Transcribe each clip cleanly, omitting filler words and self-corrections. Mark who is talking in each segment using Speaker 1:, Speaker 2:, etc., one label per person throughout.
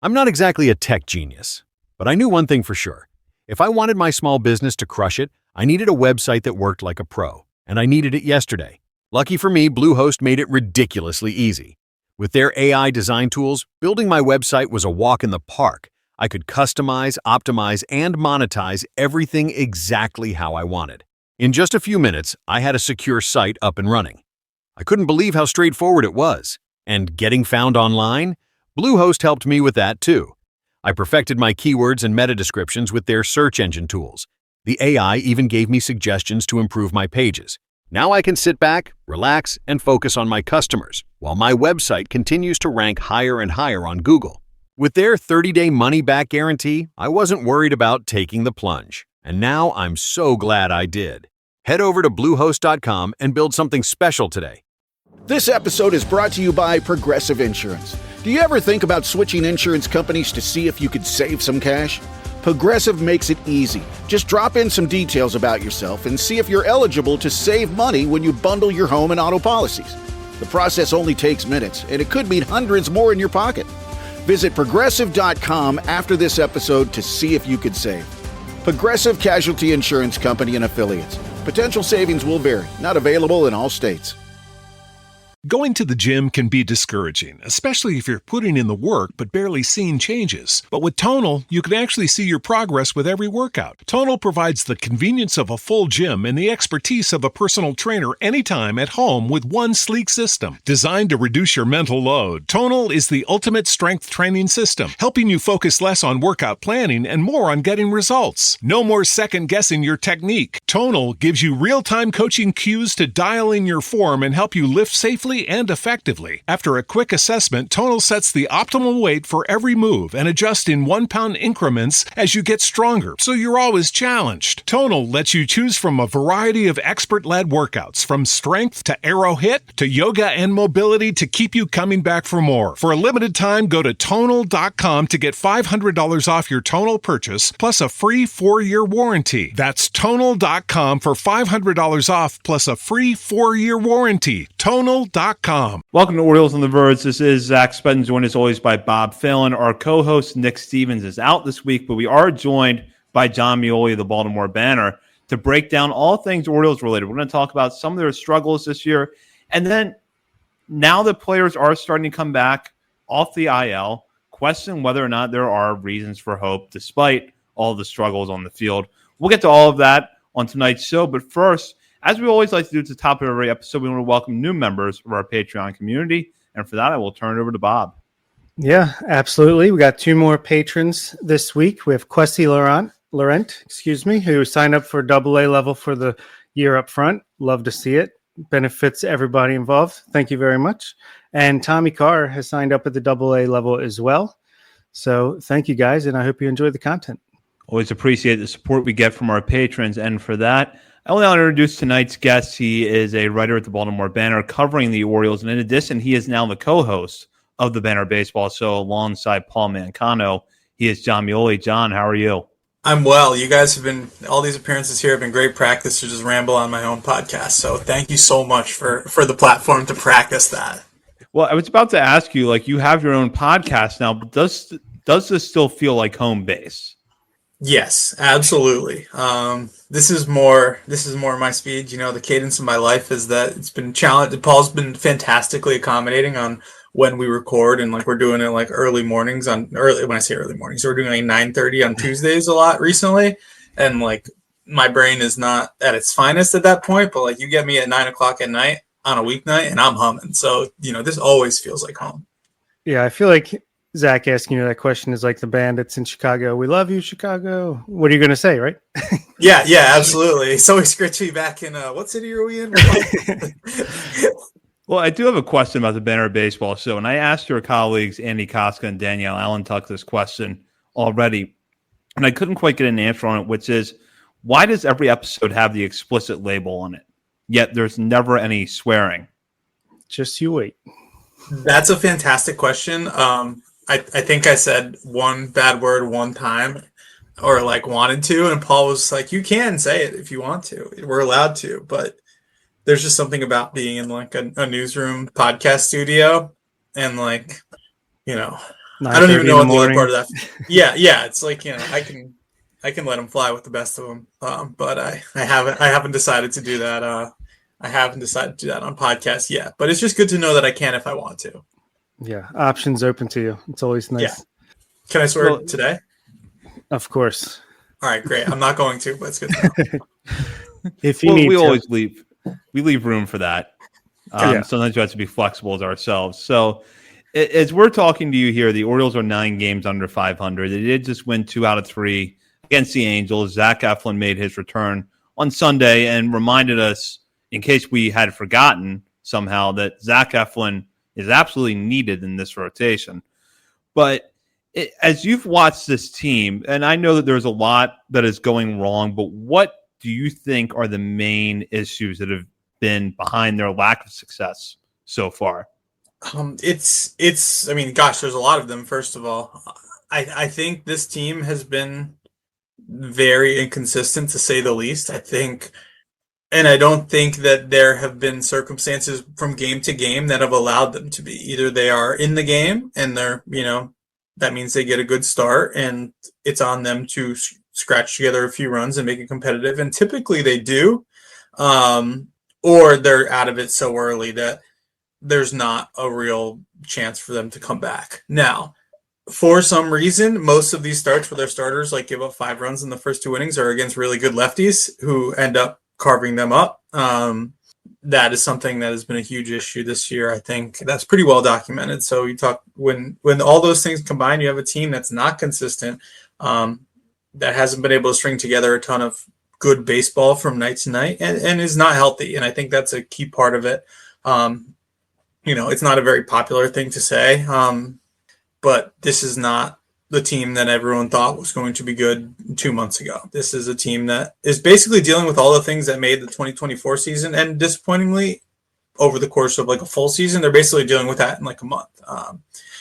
Speaker 1: I'm not exactly a tech genius, but I knew one thing for sure. If I wanted my small business to crush it, I needed a website that worked like a pro, and I needed it yesterday. Lucky for me, Bluehost made it ridiculously easy. With their AI design tools, building my website was a walk in the park. I could customize, optimize, and monetize everything exactly how I wanted. In just a few minutes, I had a secure site up and running. I couldn't believe how straightforward it was. And getting found online? Bluehost helped me with that too. I perfected my keywords and meta descriptions with their search engine tools. The AI even gave me suggestions to improve my pages. Now I can sit back, relax, and focus on my customers, while my website continues to rank higher and higher on Google. With their 30-day money-back guarantee, I wasn't worried about taking the plunge. And now I'm so glad I did. Head over to Bluehost.com and build something special today.
Speaker 2: This episode is brought to you by Progressive Insurance. Do you ever think about switching insurance companies to see if you could save some cash? Progressive makes it easy. Just drop in some details about yourself and see if you're eligible to save money when you bundle your home and auto policies. The process only takes minutes, and it could mean hundreds more in your pocket. Visit Progressive.com after this episode to see if you could save. Progressive Casualty Insurance Company and Affiliates. Potential savings will vary. Not available in all states.
Speaker 3: Going to the gym can be discouraging, especially if you're putting in the work but barely seeing changes. But with Tonal, you can actually see your progress with every workout. Tonal provides the convenience of a full gym and the expertise of a personal trainer anytime at home with one sleek system. Designed to reduce your mental load, Tonal is the ultimate strength training system, helping you focus less on workout planning and more on getting results. No more second-guessing your technique. Tonal gives you real-time coaching cues to dial in your form and help you lift safely and effectively. After a quick assessment, Tonal sets the optimal weight for every move and adjusts in 1 pound increments as you get stronger, so you're always challenged. Tonal lets you choose from a variety of expert-led workouts, from strength to aero hit to yoga and mobility to keep you coming back for more. For a limited time, go to Tonal.com to get $500 off your Tonal purchase, plus a free 4-year warranty. That's Tonal.com for $500 off, plus a free 4-year warranty. Tonal.com.
Speaker 4: Welcome to Orioles on the Verge. This is Zach Spedden, joined as always by Bob Phelan. Our co-host Nick Stevens is out this week, but we are joined by Jon Meoli of the Baltimore Banner to break down all things Orioles related. We're going to talk about some of their struggles this year, and then now that players are starting to come back off the IL, question whether or not there are reasons for hope despite all the struggles on the field. We'll get to all of that on tonight's show, but first, as we always like to do at the top of every episode, we want to welcome new members of our Patreon community. And for that, I will turn it over to Bob.
Speaker 5: Yeah, absolutely. We got 2 more patrons this week. We have Questy Laurent, who signed up for AA level for the year up front. Love to see it. Benefits everybody involved. Thank you very much. And Tommy Carr has signed up at the AA level as well. So thank you guys, and I hope you enjoy the content.
Speaker 4: Always appreciate the support we get from our patrons. And for that, I want to introduce tonight's guest. He is a writer at the Baltimore Banner covering the Orioles. And in addition, he is now the co-host of the Banner Baseball Show alongside Paul Mancano. He is Jon Meoli. John, how are you?
Speaker 6: I'm well. You guys have been, all these appearances here have been great practice to just ramble on my own podcast. So thank you so much for the platform to practice that.
Speaker 4: Well, I was about to ask you, you have your own podcast now, but does this still feel like home base?
Speaker 6: Yes, absolutely. This is more my speed. The cadence of my life is that it's been challenged. Paul's been fantastically accommodating on when we record, and we're doing it early mornings when I say early mornings, we're doing 9:30 on Tuesdays a lot recently. And my brain is not at its finest at that point, but you get me at 9:00 at night on a weeknight and I'm humming. So, this always feels like home.
Speaker 5: Yeah, I feel like Zach asking you that question is like the Bandits in Chicago. We love you, Chicago. What are you going to say, right?
Speaker 6: Yeah, absolutely. So he scratched me back in, what city are we in?
Speaker 4: Well, I do have a question about the Banner Baseball Show, and I asked your colleagues Andy Koska and Danielle Allentuck this question already, and I couldn't quite get an answer on it, which is, why does every episode have the explicit label on it, yet there's never any swearing?
Speaker 5: Just you wait.
Speaker 6: That's a fantastic question. I think I said one bad word one time, or wanted to, and Paul was like, you can say it if you want to. We're allowed to, but there's just something about being in a newsroom podcast studio and I don't even know what the other
Speaker 5: morning.
Speaker 6: part of that. Yeah. It's like, I can let them fly with the best of them, but I haven't decided to do that. I haven't decided to do that on podcasts yet. But it's just good to know that I can if I want to.
Speaker 5: Yeah, options open to you. It's always nice.
Speaker 6: Yeah. Can I swear today?
Speaker 5: Of course.
Speaker 6: All right, great. I'm not going to, but it's good to know.
Speaker 5: If you need
Speaker 4: we
Speaker 5: to.
Speaker 4: always leave room for that. Sometimes you have to be flexible as ourselves. So as we're talking to you here, the Orioles are 9 games under 500. They did just win 2 out of 3 against the Angels. Zach Eflin made his return on Sunday and reminded us, in case we had forgotten somehow, that Zach Eflin is absolutely needed in this rotation. But as you've watched this team, and I know that there's a lot that is going wrong, but what do you think are the main issues that have been behind their lack of success so far?
Speaker 6: It's I mean, gosh, there's a lot of them. First of all, I think this team has been very inconsistent, to say the least. And I don't think that there have been circumstances from game to game that have allowed them to be. Either they are in the game and they're, that means they get a good start and it's on them to scratch together a few runs and make it competitive. And typically they do, or they're out of it so early that there's not a real chance for them to come back. Now, for some reason, most of these starts where their starters give up 5 runs in the first 2 innings are against really good lefties who end up carving them up. That is something that has been a huge issue this year. I think that's pretty well documented. So you talk when all those things combine, you have a team that's not consistent, that hasn't been able to string together a ton of good baseball from night to night, and is not healthy. And I think that's a key part of it. It's not a very popular thing to say, but this is not the team that everyone thought was going to be good 2 months ago. This is a team that is basically dealing with all the things that made the 2024 season, and disappointingly, over the course of a full season, they're basically dealing with that in a month.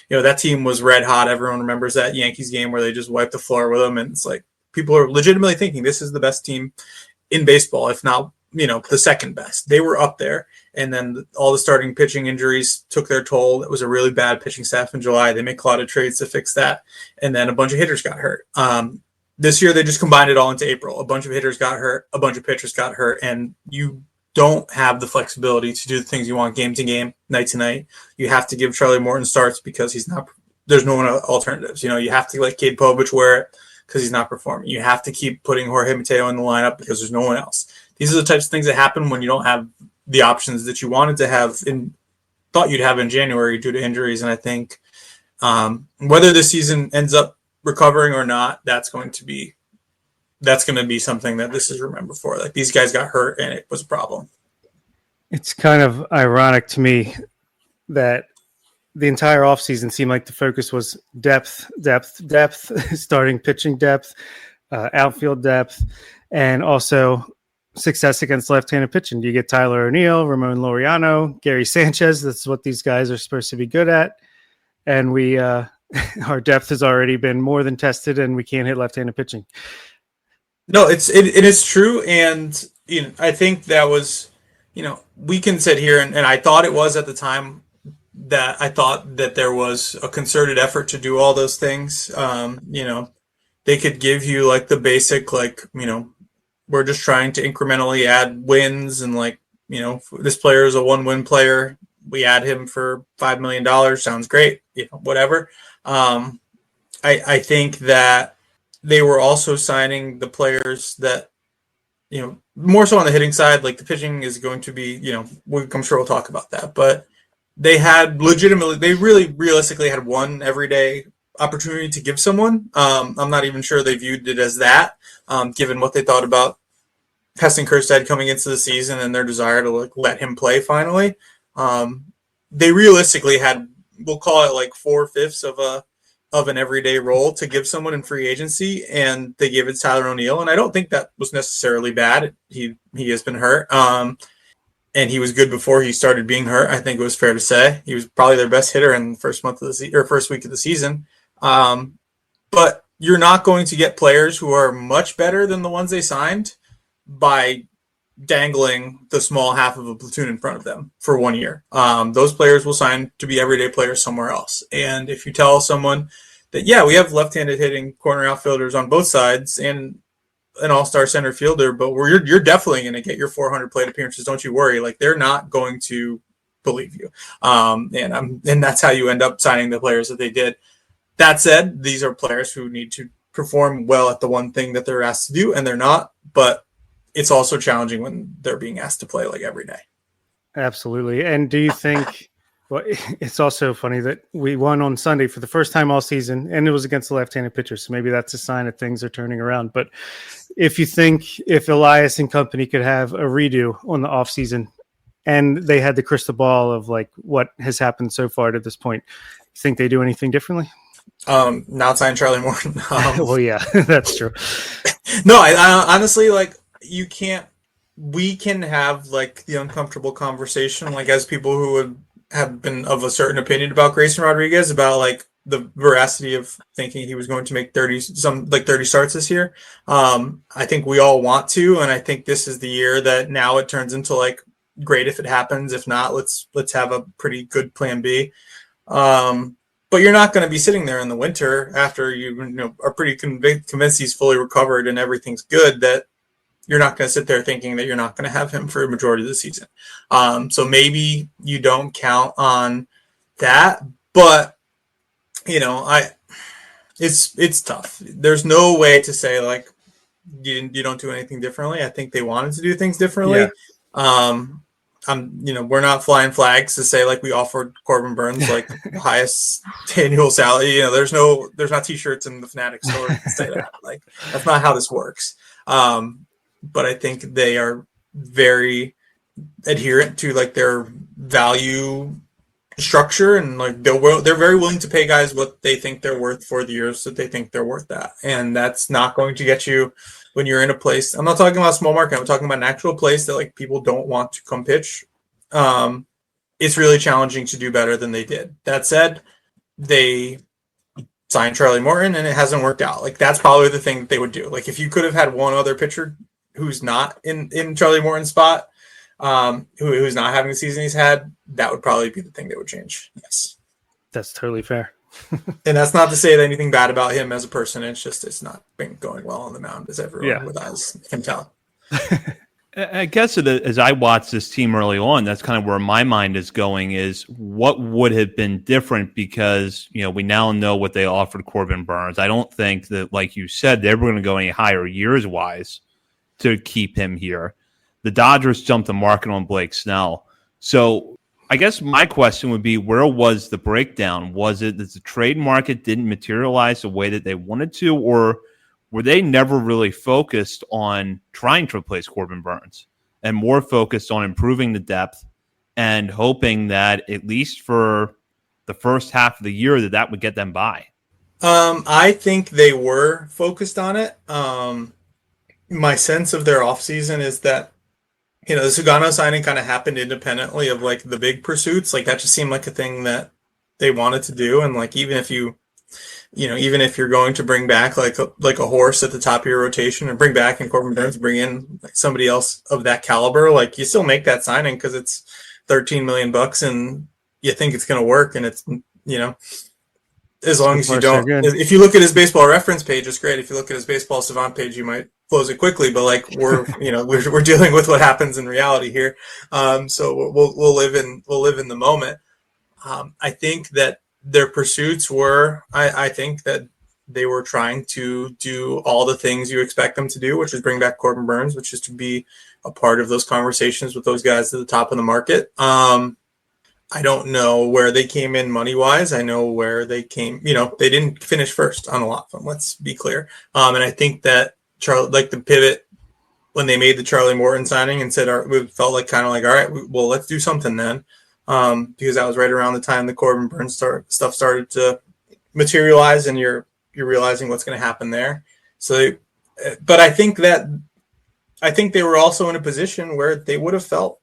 Speaker 6: That team was red hot. Everyone remembers that Yankees game where they just wiped the floor with them, and it's people are legitimately thinking this is the best team in baseball, if not, the second best. They were up there. And then all the starting pitching injuries took their toll. It was a really bad pitching staff in July. They made a lot of trades to fix that. And then a bunch of hitters got hurt. This year, they just combined it all into April. A bunch of hitters got hurt. A bunch of pitchers got hurt. And you don't have the flexibility to do the things you want game to game, night to night. You have to give Charlie Morton starts because there's no alternatives. You have to let Cade Povich wear it because he's not performing. You have to keep putting Jorge Mateo in the lineup because there's no one else. These are the types of things that happen when you don't have the options that you wanted to have thought you'd have in January due to injuries. And I think whether this season ends up recovering or not, that's going to be something that this is remembered for. These guys got hurt and it was a problem.
Speaker 5: It's kind of ironic to me that the entire offseason seemed like the focus was depth, starting pitching depth, outfield depth, and also success against left-handed pitching. You get Tyler O'Neill, Ramon Laureano, Gary Sanchez. That's what these guys are supposed to be good at. And we, our depth has already been more than tested, and we can't hit left-handed pitching.
Speaker 6: No, it is true. And, I think that was, we can sit here and I thought it was at the time that I thought that there was a concerted effort to do all those things. They could give you the basic, we're just trying to incrementally add wins, and this player is a 1-win player. We add him for $5 million. Sounds great. Whatever. I think that they were also signing the players that, more so on the hitting side, the pitching is going to be, I'm sure we'll talk about that, but they really realistically had one everyday opportunity to give someone. I'm not even sure they viewed it as that, given what they thought about Heston Kjerstad coming into the season and their desire to let him play finally. They realistically had, we'll call it 4/5 of an everyday role to give someone in free agency, and they gave it to Tyler O'Neill. And I don't think that was necessarily bad. He has been hurt. And he was good before he started being hurt. I think it was fair to say he was probably their best hitter in the first week of the season. But you're not going to get players who are much better than the ones they signed by dangling the small half of a platoon in front of them for 1 year. Those players will sign to be everyday players somewhere else. And if you tell someone that, yeah, we have left-handed hitting corner outfielders on both sides and an all-star center fielder, but you're definitely going to get your 400 plate appearances. Don't you worry. Like, they're not going to believe you. And that's how you end up signing the players that they did. That said, these are players who need to perform well at the one thing that they're asked to do, and they're not. But it's also challenging when they're being asked to play like every day.
Speaker 5: Absolutely. And do you think, well, it's also funny that we won on Sunday for the first time all season, and it was against the left-handed pitcher. So maybe that's a sign that things are turning around. But if you think if Elias and company could have a redo on the offseason and they had the crystal ball of like what has happened so far to this point, you think they do anything differently?
Speaker 6: Not sign Charlie Morton.
Speaker 5: Well, yeah, that's true.
Speaker 6: No, I honestly, like, we can have like the uncomfortable conversation, like as people who would have been of a certain opinion about Grayson Rodriguez, about like the veracity of thinking he was going to make 30 starts this year. I think we all want to, and I think this is the year that now it turns into like, great if it happens. If not, let's have a pretty good plan B. But you're not going to be sitting there in the winter after you are pretty convinced he's fully recovered and everything's good, that you're not going to sit there thinking that you're not going to have him for a majority of the season. So maybe you don't count on that, but it's tough. There's no way to say like you don't do anything differently. I think they wanted to do things differently. Yeah. We're not flying flags to say like we offered Corbin Burns like highest annual salary. There's not t-shirts in the Fanatic store to say that. Like, that's not how this works. But I think they are very adherent to like their value structure, and like they're very willing to pay guys what they think they're worth for the years that they think they're worth that. And that's not going to get you when you're in a place. I'm not talking about small market. I'm talking about an actual place that like people don't want to come pitch. It's really challenging to do better than they did. That said, they signed Charlie Morton and it hasn't worked out. Like, that's probably the thing that they would do. Like, if you could have had one other pitcher who's not in Charlie Morton's spot, who's not having the season he's had, that would probably be the thing that would change. Yes.
Speaker 5: That's totally fair.
Speaker 6: And that's not to say that anything bad about him as a person. It's just, it's not been going well on the mound, as everyone with eyes can tell.
Speaker 4: I guess as I watch this team early on, that's kind of where my mind is going, is what would have been different, because, we now know what they offered Corbin Burns. I don't think that, like you said, they were going to go any higher years-wise to keep him here. The Dodgers jumped the market on Blake Snell. So I guess my question would be, where was the breakdown? Was it that the trade market didn't materialize the way that they wanted to, or were they never really focused on trying to replace Corbin Burns and more focused on improving the depth and hoping that at least for the first half of the year that would get them by?
Speaker 6: I think they were focused on it. My sense of their offseason is that, the Sugano signing kind of happened independently of like the big pursuits. Like, that just seemed like a thing that they wanted to do. And like, even if you're going to bring back like a horse at the top of your rotation, and bring back and Corbin Burns, bring in like somebody else of that caliber, like, you still make that signing because it's $13 million and you think it's going to work. And it's, as long as you don't, if you look at his baseball reference page, it's great. If you look at his baseball savant page, you might close it quickly, but like we're dealing with what happens in reality here. So we'll live in the moment. I think that their pursuits were, I think that they were trying to do all the things you expect them to do, which is bring back Corbin Burns, which is to be a part of those conversations with those guys at the top of the market. I don't know where they came in money-wise. I know where they came, they didn't finish first on a lot of them, let's be clear. And I think that the pivot when they made the Charlie Morton signing and said, we felt like all right, well, let's do something then. Because that was right around the time the Corbin Burns stuff started to materialize, and you're realizing what's going to happen there. So, but I think they were also in a position where they would have felt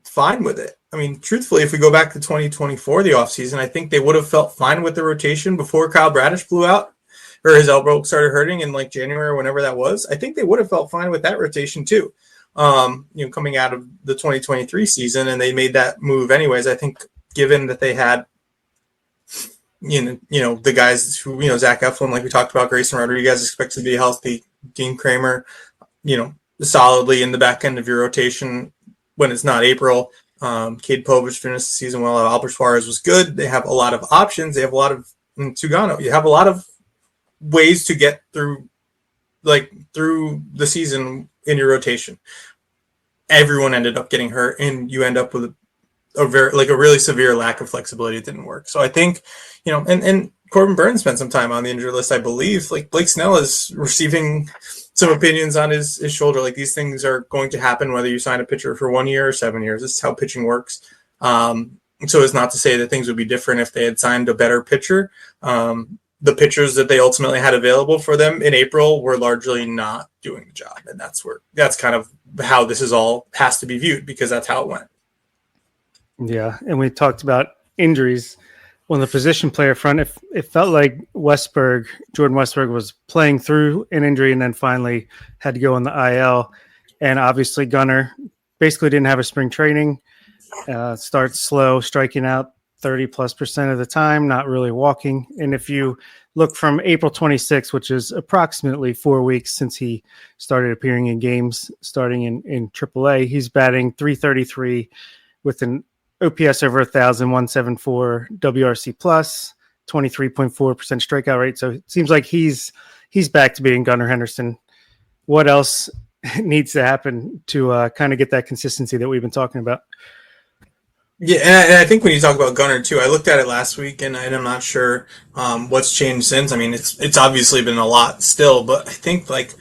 Speaker 6: fine with it. I mean, truthfully, if we go back to 2024, the offseason, I think they would have felt fine with the rotation before Kyle Bradish blew out, or his elbow started hurting in like January or whenever that was. I think they would have felt fine with that rotation too. coming out of the 2023 season, and they made that move anyways. I think given that they had, the guys who, Zach Eflin, like we talked about, Grayson Rodriguez expected to be healthy, Dean Kramer, solidly in the back end of your rotation when it's not April. Cade Povich finished the season well. Albert Suarez was good. They have a lot of options. They have a lot of Tugano. You have a lot of ways to get through the season in your rotation. Everyone ended up getting hurt, and you end up with a really severe lack of flexibility. It didn't work. So I think, and Corbin Burns spent some time on the injury list, I believe. Like Blake Snell is receiving some opinions on his shoulder. Like these things are going to happen whether you sign a pitcher for 1 year or 7 years. This is how pitching works. So it's not to say that things would be different if they had signed a better pitcher. The pitchers that they ultimately had available for them in April were largely not doing the job. And that's kind of how this is all has to be viewed, because that's how it went.
Speaker 5: Yeah. And we talked about injuries on the position player front. It felt like Jordan Westberg was playing through an injury and then finally had to go on the IL. And obviously Gunnar basically didn't have a spring training, starts slow, striking out 30+% of the time, not really walking. And if you look from April 26th, which is approximately 4 weeks since he started appearing in games starting in AAA, he's batting .333 with an OPS over 1,000, 174 WRC plus, 23.4% strikeout rate. So it seems like he's back to being Gunnar Henderson. What else needs to happen to kind of get that consistency that we've been talking about?
Speaker 6: Yeah, and I think when you talk about Gunnar too, I looked at it last week, and I'm not sure what's changed since. I mean, it's obviously been a lot still, but I think like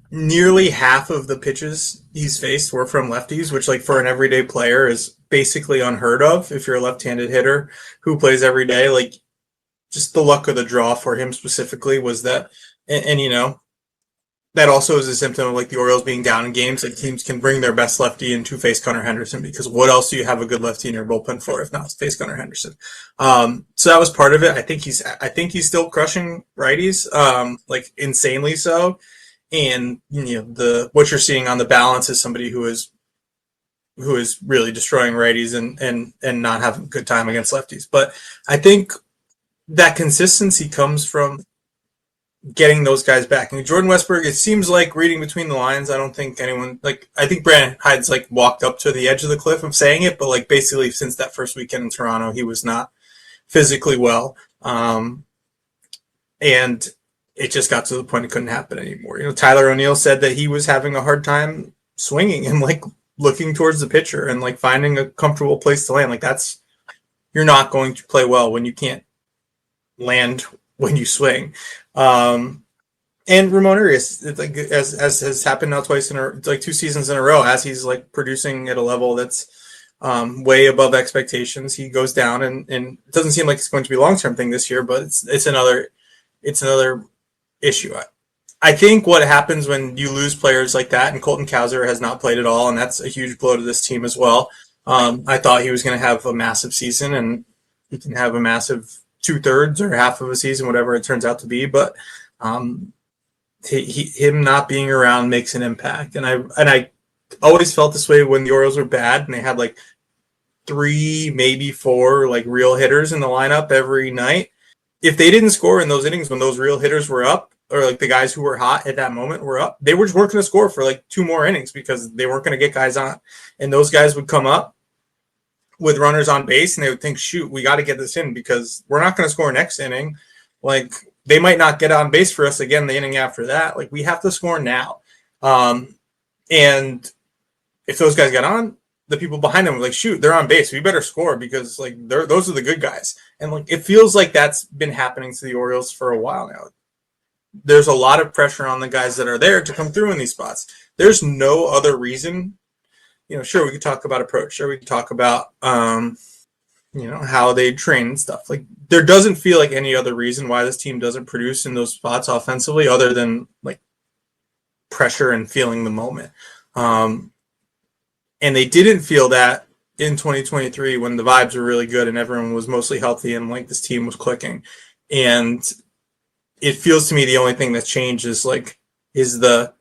Speaker 6: nearly half of the pitches he's faced were from lefties, which like for an everyday player is basically unheard of. If you're a left-handed hitter who plays every day, like just the luck of the draw for him specifically was that, and that also is a symptom of like the Orioles being down in games. Like teams can bring their best lefty in to face Gunnar Henderson, because what else do you have a good lefty in your bullpen for if not to face Gunnar Henderson? So that was part of it. I think he's still crushing righties, like insanely so. And what you're seeing on the balance is somebody who is really destroying righties and not having a good time against lefties. But I think that consistency comes from getting those guys back. And Jordan Westberg, it seems like reading between the lines, I don't think anyone, I think Brandon Hyde's like walked up to the edge of the cliff of saying it, but like basically since that first weekend in Toronto, he was not physically well. And it just got to the point it couldn't happen anymore. Tyler O'Neill said that he was having a hard time swinging and like looking towards the pitcher and like finding a comfortable place to land. Like you're not going to play well when you can't land when you swing. And Ramon Urias, like as has happened now twice in 2 seasons in a row, as he's like producing at a level that's way above expectations, he goes down, and it doesn't seem like it's going to be a long-term thing this year, but it's another issue. I think what happens when you lose players like that, and Colton Cowser has not played at all, and that's a huge blow to this team as well. I thought he was going to have a massive season, and he can have a massive 2/3 or half of a season, whatever it turns out to be. But him not being around makes an impact. And I always felt this way when the Orioles were bad and they had like 3, maybe 4 like real hitters in the lineup every night. If they didn't score in those innings when those real hitters were up, or like the guys who were hot at that moment were up, they weren't going to score for like 2 more innings because they weren't going to get guys on. And those guys would come up with runners on base, and they would think, shoot, we got to get this in because we're not going to score next inning. Like, they might not get on base for us again the inning after that. Like, we have to score now. And if those guys got on, the people behind them were like, shoot, they're on base. We better score because, like, those are the good guys. And, like, it feels like that's been happening to the Orioles for a while now. There's a lot of pressure on the guys that are there to come through in these spots. There's no other reason. Sure, we could talk about approach. Sure, we could talk about, how they train and stuff. Like, there doesn't feel like any other reason why this team doesn't produce in those spots offensively other than, like, pressure and feeling the moment. And they didn't feel that in 2023 when the vibes were really good and everyone was mostly healthy and, like, this team was clicking. And it feels to me the only thing that's changed is the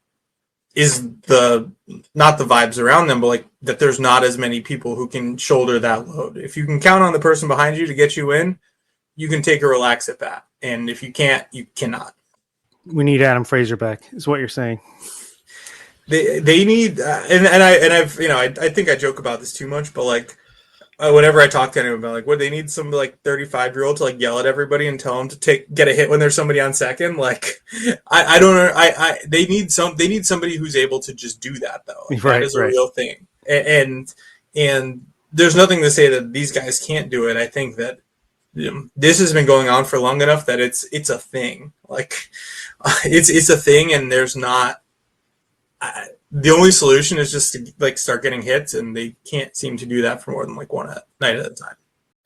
Speaker 6: is the not the vibes around them, but like that there's not as many people who can shoulder that load. If you can count on the person behind you to get you in, you can take a relax at bat. And if you can't, you cannot.
Speaker 5: We need Adam Frazier back, is what you're saying.
Speaker 6: They need I've I think I joke about this too much, but like whenever I talk to anyone about like what they need, some like 35-year-old to like yell at everybody and tell them to get a hit when there's somebody on second. Like I don't know. They need somebody who's able to just do that though. Like, that is a real thing. And there's nothing to say that these guys can't do it. I think that this has been going on for long enough that it's a thing. Like it's a thing, and there's not. The only solution is just to like start getting hits, and they can't seem to do that for more than like one night at a time.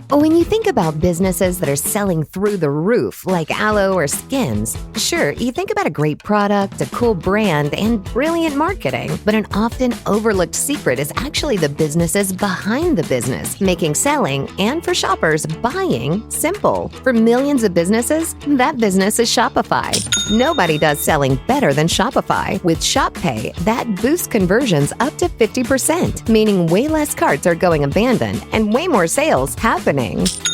Speaker 7: When you think about businesses that are selling through the roof, like aloe or skins, sure, you think about a great product, a cool brand, and brilliant marketing. But an often overlooked secret is actually the businesses behind the business, making selling and for shoppers, buying simple. For millions of businesses, that business is Shopify. Nobody does selling better than Shopify. With Shop Pay, that boosts conversions up to 50%, meaning way less carts are going abandoned and way more sales happening.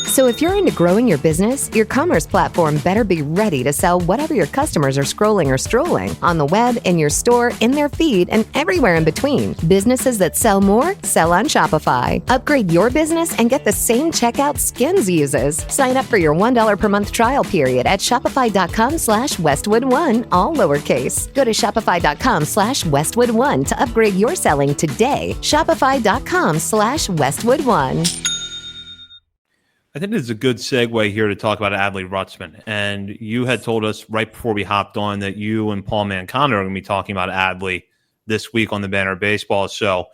Speaker 7: So if you're into growing your business, your commerce platform better be ready to sell whatever your customers are scrolling or strolling on the web, in your store, in their feed, and everywhere in between. Businesses that sell more, sell on Shopify. Upgrade your business and get the same checkout Skins uses. Sign up for your $1 per month trial period at shopify.com/Westwood1, all lowercase. Go to shopify.com/Westwood1 to upgrade your selling today. Shopify.com/Westwood1.
Speaker 4: I think it's a good segue here to talk about Adley Rutschman. And you had told us right before we hopped on that you and Paul Mancano are going to be talking about Adley this week on the Banner Baseball Show.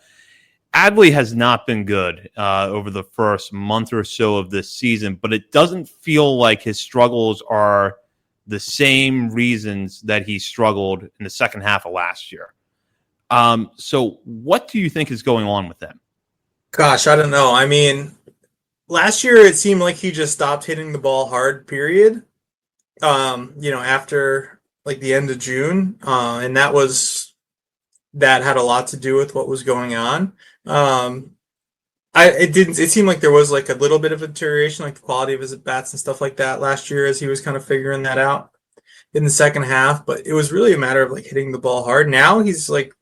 Speaker 4: Adley has not been good over the first month or so of this season, but it doesn't feel like his struggles are the same reasons that he struggled in the second half of last year. So what do you think is going on with him?
Speaker 6: Gosh, I don't know. I mean, last year, it seemed like he just stopped hitting the ball hard, period. After like the end of June. And that had a lot to do with what was going on. It seemed like there was like a little bit of a deterioration, like the quality of his at-bats and stuff like that last year as he was kind of figuring that out in the second half. But it was really a matter of like hitting the ball hard. Now he's like,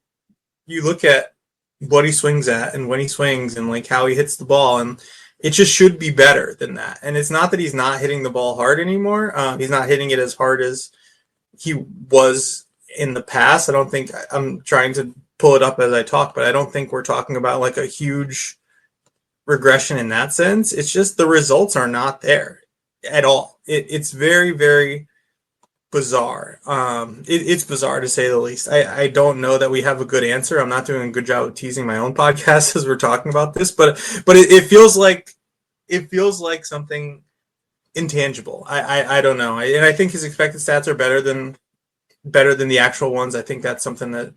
Speaker 6: you look at what he swings at and when he swings and like how he hits the ball, and it just should be better than that. And it's not that he's not hitting the ball hard anymore. He's not hitting it as hard as he was in the past. I don't think I'm trying to pull it up as I talk, but I don't think we're talking about like a huge regression in that sense. It's just the results are not there at all. It's very, very bizarre. It's bizarre to say the least. I don't know that we have a good answer. I'm not doing a good job of teasing my own podcast as we're talking about this, but it feels like something intangible. I don't know. And I think his expected stats are better than the actual ones. I think that's something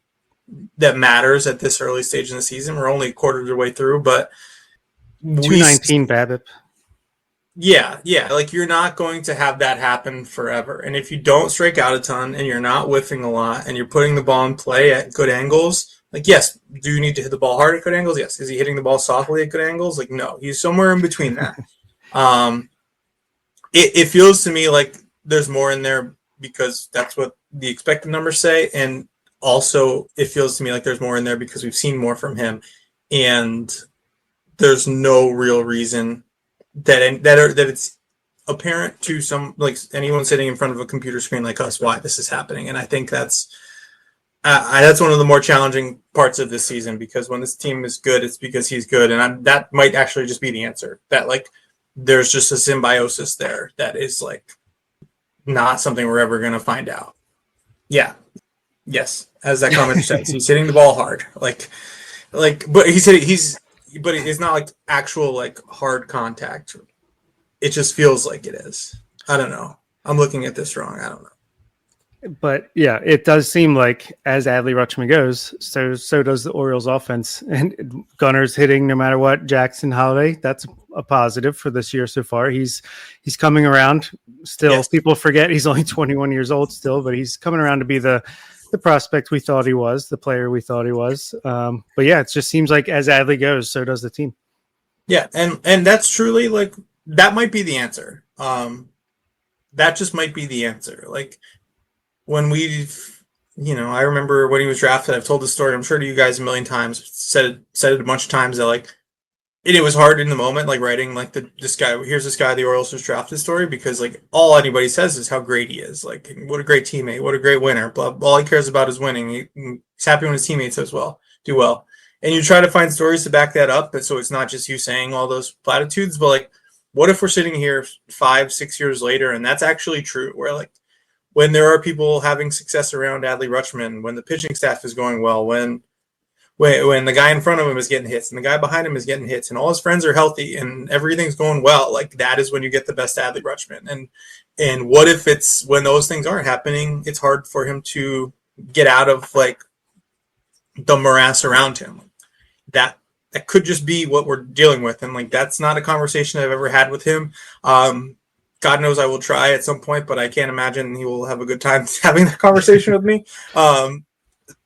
Speaker 6: that matters at this early stage in the season. We're only a quarter of the way through, but
Speaker 5: 219 BABIP.
Speaker 6: Yeah. Like you're not going to have that happen forever. And if you don't strike out a ton and you're not whiffing a lot and you're putting the ball in play at good angles, like, yes, do you need to hit the ball hard at good angles? Yes. Is he hitting the ball softly at good angles? Like, no, he's somewhere in between that. It feels to me like there's more in there because that's what the expected numbers say. And also it feels to me like there's more in there because we've seen more from him. And there's no real reason that it's apparent to some, like anyone sitting in front of a computer screen like us, why this is happening. And I think that's one of the more challenging parts of this season, because when this team is good, it's because he's good. And that might actually just be the answer, that like there's just a symbiosis there that is like not something we're ever going to find out. Yeah. Yes. As that comment says, he's hitting the ball hard. But it's not like actual like hard contact. It just feels like it is. I don't know. I'm looking at this wrong. I don't know.
Speaker 5: But yeah, it does seem like as Adley Rutschman goes, so does the Orioles offense. And Gunner's hitting no matter what. Jackson Holiday, that's a positive for this year so far. He's coming around still.
Speaker 6: Yes.
Speaker 5: People forget he's only 21 years old still, but he's coming around to be the the prospect we thought he was, the player we thought he was. But yeah, it just seems like as Adley goes, so does the team.
Speaker 6: Yeah, and that's truly like that might be the answer. That just might be the answer. Like when I remember when he was drafted. I've told this story, I'm sure, to you guys a million times. Said it a bunch of times that like, and it was hard in the moment, like writing like this guy. Here's this guy the Orioles was drafted story, because like all anybody says is how great he is. Like what a great teammate, what a great winner. Blah. All he cares about is winning. He's happy when his teammates do well. And you try to find stories to back that up, but so it's not just you saying all those platitudes. But like, what if we're sitting here 5-6 years later and that's actually true? Where like when there are people having success around Adley Rutschman, when the pitching staff is going well, when the guy in front of him is getting hits and the guy behind him is getting hits and all his friends are healthy and everything's going well, like that is when you get the best Adley Rutschman. And what if it's when those things aren't happening, it's hard for him to get out of like the morass around him. That could just be what we're dealing with. And like, that's not a conversation I've ever had with him. God knows I will try at some point, but I can't imagine he will have a good time having that conversation with me.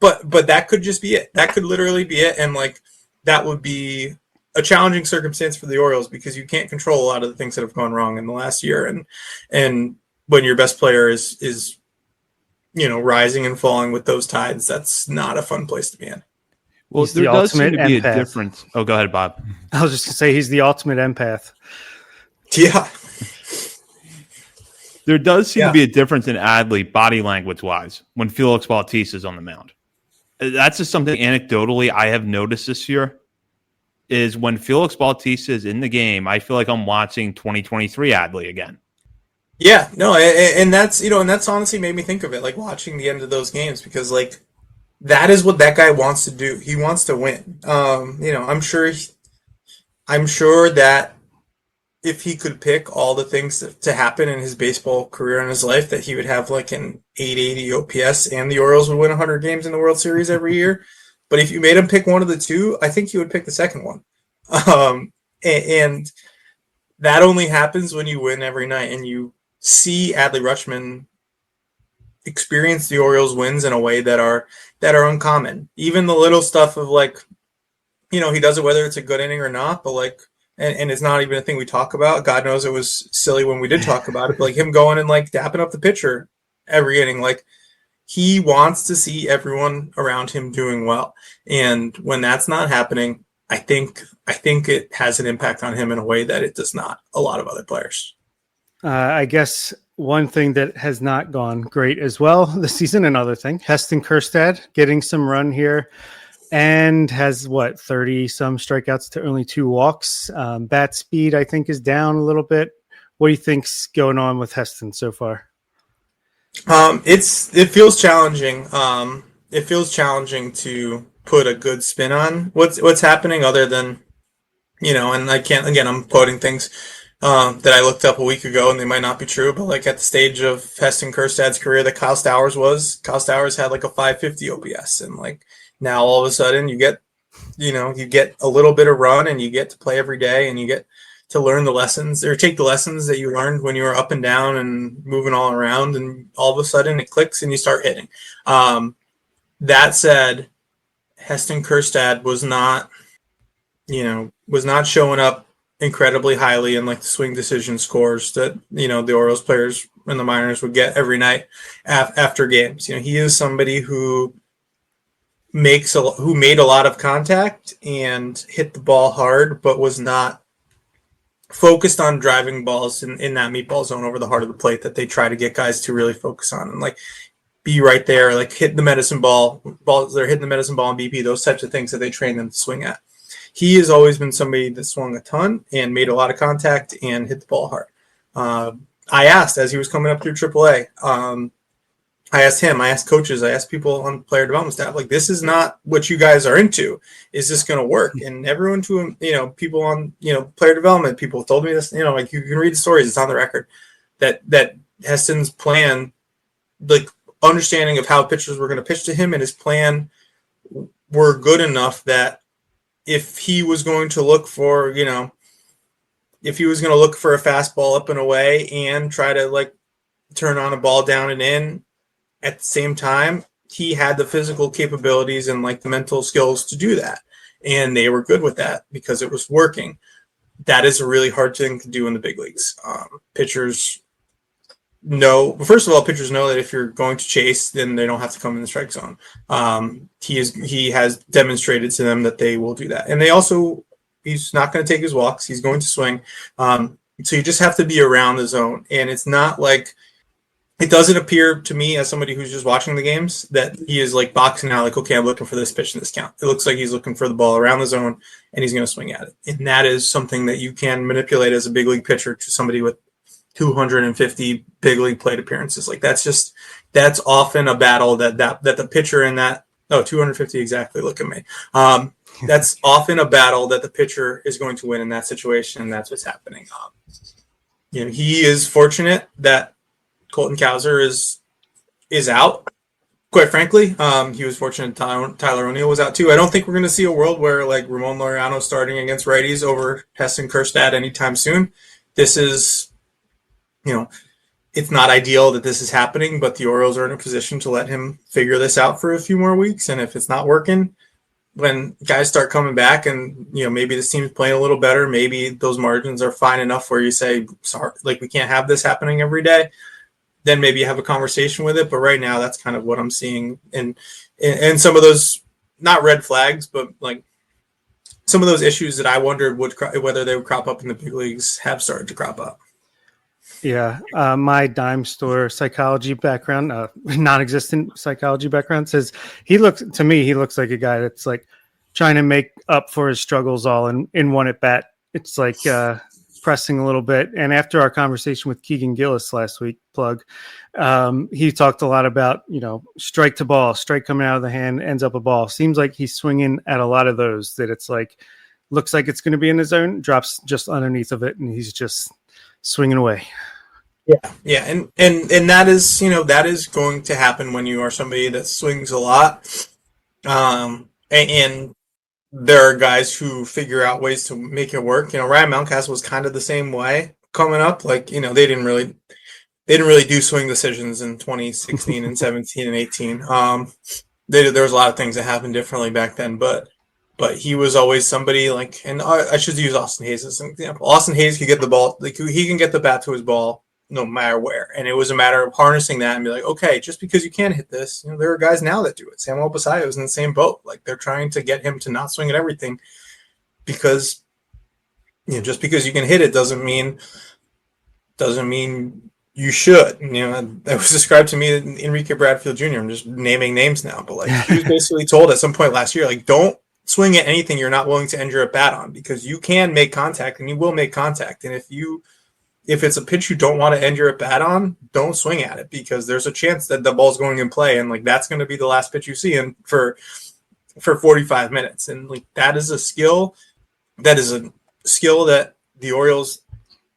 Speaker 6: But that could just be it. That could literally be it. And like, that would be a challenging circumstance for the Orioles because you can't control a lot of the things that have gone wrong in the last year. And when your best player is rising and falling with those tides, that's not a fun place to be in.
Speaker 4: Well,
Speaker 5: He's
Speaker 4: there
Speaker 5: the
Speaker 4: does seem to be
Speaker 5: ultimate
Speaker 4: a
Speaker 5: empath.
Speaker 4: difference. Oh, go ahead, Bob.
Speaker 5: I was just going to say he's the ultimate empath.
Speaker 6: Yeah.
Speaker 4: There does seem to be a difference in Adley body language-wise when Felix Bautista is on the mound. That's just something anecdotally I have noticed this year, is when Felix Bautista is in the game, I feel like I'm watching 2023 Adley again.
Speaker 6: Yeah, no, and that's and that's honestly made me think of it, like watching the end of those games, because like that is what that guy wants to do. He wants to win. I'm sure that if he could pick all the things to happen in his baseball career and his life, that he would have like an 880 OPS and the Orioles would win 100 games in the World Series every year. But if you made him pick one of the two, I think he would pick the second one. And that only happens when you win every night and you see Adley Rutschman experience the Orioles wins in a way that are uncommon. Even the little stuff of like, he does it whether it's a good inning or not, but like, and it's not even a thing we talk about. God knows it was silly when we did talk about it, but like him going and like dapping up the pitcher every inning, like he wants to see everyone around him doing well. And when that's not happening, I think it has an impact on him in a way that it does not a lot of other players.
Speaker 5: I guess one thing that has not gone great as well this season, another thing, Heston Kjerstad getting some run here and has 30 some strikeouts to only 2 walks. Bat speed, I think, is down a little bit. What do you think's going on with Heston so far?
Speaker 6: It feels challenging. It feels challenging to put a good spin on what's happening, other than, and I can't, again, I'm quoting things that I looked up a week ago and they might not be true, but like at the stage of Heston Kjerstad's career that Kyle Stowers had like a 550 OPS, and like now all of a sudden you get a little bit of run and you get to play every day and you get to learn the lessons or take the lessons that you learned when you were up and down and moving all around, and all of a sudden it clicks and you start hitting. That said, Heston Kjerstad was not showing up incredibly highly in like the swing decision scores that the Orioles players in the minors would get every night after games. He is somebody who made a lot of contact and hit the ball hard, but was not focused on driving balls in that meatball zone over the heart of the plate that they try to get guys to really focus on and like be right there, like hit the medicine balls they're hitting the medicine ball and BP, those types of things that they train them to swing at. He has always been somebody that swung a ton and made a lot of contact and hit the ball hard. I asked, as he was coming up through AAA, I asked him, I asked coaches, I asked people on player development staff, like, this is not what you guys are into. Is this going to work? And everyone people on, player development people told me this, like you can read the stories, it's on the record, that Heston's plan, like understanding of how pitchers were going to pitch to him and his plan were good enough that if he was going to look for, if he was going to look for a fastball up and away and try to like turn on a ball down and in at the same time, he had the physical capabilities and like the mental skills to do that. And they were good with that because it was working. That is a really hard thing to do in the big leagues. Pitchers first of all, pitchers know that if you're going to chase, then they don't have to come in the strike zone. He has demonstrated to them that they will do that. And he's not going to take his walks. He's going to swing. So you just have to be around the zone. And it's not like, it doesn't appear to me as somebody who's just watching the games that he is like boxing out, like, okay, I'm looking for this pitch in this count. It looks like he's looking for the ball around the zone and he's going to swing at it. And that is something that you can manipulate as a big league pitcher to somebody with 250 big league plate appearances. Like that's often a battle that the pitcher in that, 250 exactly. Look at me. That's often a battle that the pitcher is going to win in that situation. And that's what's happening. He is fortunate that Colton Cowser is out. Quite frankly, he was fortunate Tyler O'Neill was out too. I don't think we're going to see a world where like Ramon Laureano starting against righties over Heston Kjerstad anytime soon. This is, it's not ideal that this is happening, but the Orioles are in a position to let him figure this out for a few more weeks. And if it's not working, when guys start coming back and, maybe this team's playing a little better, maybe those margins are fine enough where you say, sorry, like we can't have this happening every day. Then maybe you have a conversation with it. But right now, that's kind of what I'm seeing. And some of those, not red flags, but like some of those issues that I wondered whether they would crop up in the big leagues have started to crop up.
Speaker 5: Yeah. My dime store psychology background, non-existent psychology background says he looks like a guy that's like trying to make up for his struggles all in one at bat. It's like, pressing a little bit. And after our conversation with Keegan Gillis last week, he talked a lot about, strike to ball, strike coming out of the hand, ends up a ball. Seems like he's swinging at a lot of those that it's like, looks like it's going to be in the zone, drops just underneath of it. And he's just swinging away.
Speaker 6: Yeah. Yeah. And that is, that is going to happen when you are somebody that swings a lot. And there are guys who figure out ways to make it work. Ryan Mountcastle was kind of the same way coming up. Like, they didn't really do swing decisions in 2016 and 17 and 18. There was a lot of things that happened differently back then, but he was always somebody like, and I should use Austin Hayes as an example. Austin Hayes could get the ball, like he can get the bat to his ball no matter where. And it was a matter of harnessing that and be like, okay, just because you can't hit this, there are guys now that do it. Samuel Basallo is in the same boat. Like they're trying to get him to not swing at everything because, just because you can hit it doesn't mean you should. That was described to me in Enrique Bradfield Jr. I'm just naming names now, but like he was basically told at some point last year, like, don't swing at anything you're not willing to end your at bat on because you can make contact and you will make contact. And if it's a pitch you don't want to end your at bat on, don't swing at it because there's a chance that the ball's going in play and like that's going to be the last pitch you see in for 45 minutes. And like that is a skill that the Orioles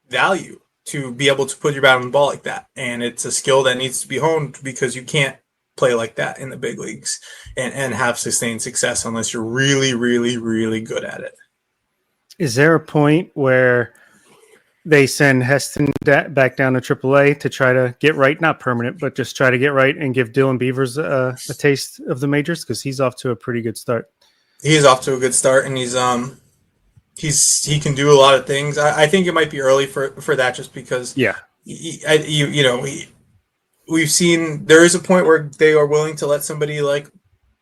Speaker 6: value to be able to put your bat on the ball like that. And it's a skill that needs to be honed because you can't play like that in the big leagues and have sustained success unless you're really, really, really good at it.
Speaker 5: Is there a point where they send Heston back down to AAA to try to get right, not permanent, but just try to get right and give Dylan Beavers a taste of the majors? Because he's off to a pretty good start.
Speaker 6: He is off to a good start, and he can do a lot of things. I think it might be early for that just because we've seen there is a point where they are willing to let somebody like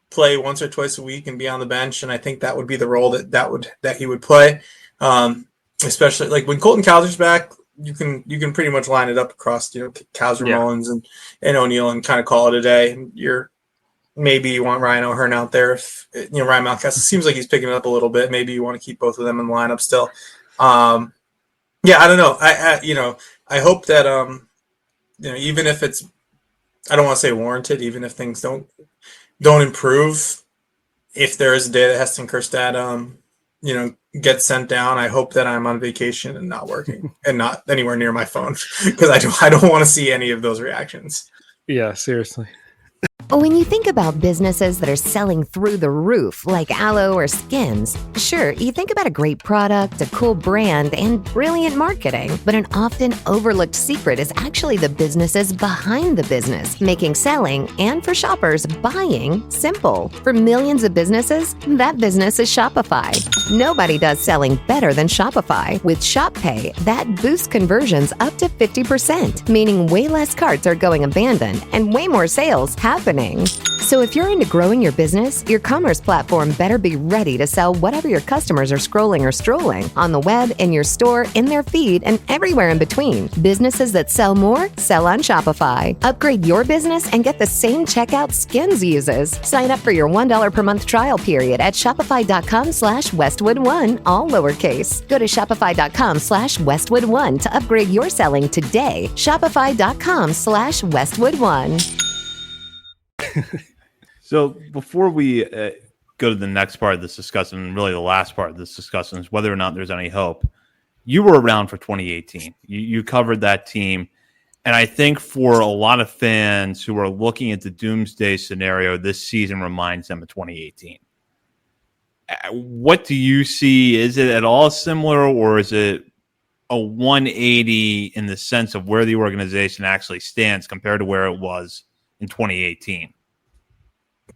Speaker 6: play once or twice a week and be on the bench, and I think that would be the role that he would play. Especially like when Colton Cowser's back, you can pretty much line it up across Cowser, Mullins, and O'Neill and kind of call it a day. And maybe you want Ryan O'Hearn out there if Ryan Mountcastle seems like he's picking it up a little bit. Maybe you want to keep both of them in the lineup still. I don't know. I hope that even if it's, I don't want to say warranted, even if things don't improve, if there is a day that Heston Kjerstad get sent down, I hope that I'm on vacation and not working and not anywhere near my phone because I don't want to see any of those reactions.
Speaker 5: Yeah, seriously.
Speaker 7: When you think about businesses that are selling through the roof, like aloe or skins, sure, you think about a great product, a cool brand, and brilliant marketing. But an often overlooked secret is actually the businesses behind the business, making selling and for shoppers, buying simple. For millions of businesses, that business is Shopify. Nobody does selling better than Shopify. With Shop Pay, that boosts conversions up to 50%, meaning way less carts are going abandoned and way more sales happening. So if you're into growing your business, your commerce platform better be ready to sell whatever your customers are scrolling or strolling on the web, in your store, in their feed, and everywhere in between. Businesses that sell more, sell on Shopify. Upgrade your business and get the same checkout Skins uses. Sign up for your $1 per month trial period at shopify.com/Westwood1, all lowercase. Go to shopify.com/Westwood1 to upgrade your selling today. Shopify.com/Westwood1.
Speaker 4: So before we go to the next part of this discussion, and really the last part of this discussion is whether or not there's any hope. You were around for 2018. You covered that team. And I think for a lot of fans who are looking at the doomsday scenario, this season reminds them of 2018. What do you see? Is it at all similar, or is it a 180 in the sense of where the organization actually stands compared to where it was in 2018?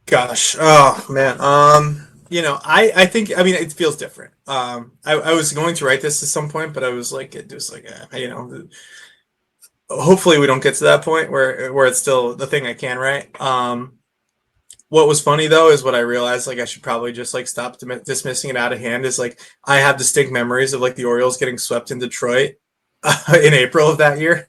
Speaker 6: Gosh, oh man. I think, it feels different. I was going to write this at some point, but I was like, hopefully we don't get to that point where it's still the thing I can write. What was funny though is what I realized, I should probably just stop dismissing it out of hand, is I have distinct memories of the Orioles getting swept in Detroit in April of that year,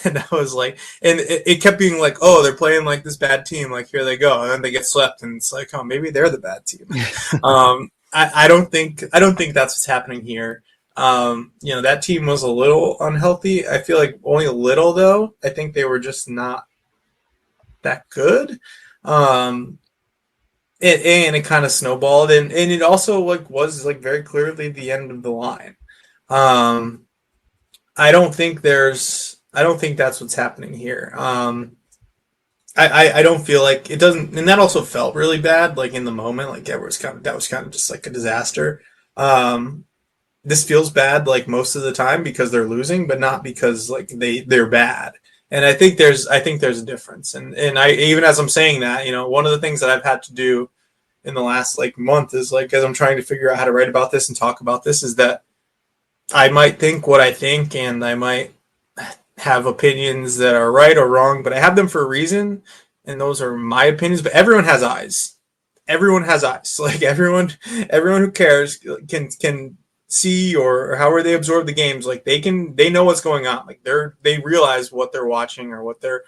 Speaker 6: and I was and it kept being oh, they're playing this bad team, here they go, and then they get swept, and it's oh, maybe they're the bad team. I don't think that's what's happening here. That team was a little unhealthy. I feel only a little though. I think they were just not that good. And it kind of snowballed, and it also was very clearly the end of the line. I don't think that's what's happening here. I don't feel it doesn't, and that also felt really bad, in the moment, that was kind of just a disaster. This feels bad, most of the time because they're losing, but not because they're bad. And I think there's a difference. And I, even as I'm saying that, one of the things that I've had to do in the last month is as I'm trying to figure out how to write about this and talk about this, is that I might think what I think, and I might have opinions that are right or wrong, but I have them for a reason, and those are my opinions. But everyone has eyes. Everyone has eyes. Everyone who cares can see, or however they absorb the games. They know what's going on. They realize what they're watching or what they're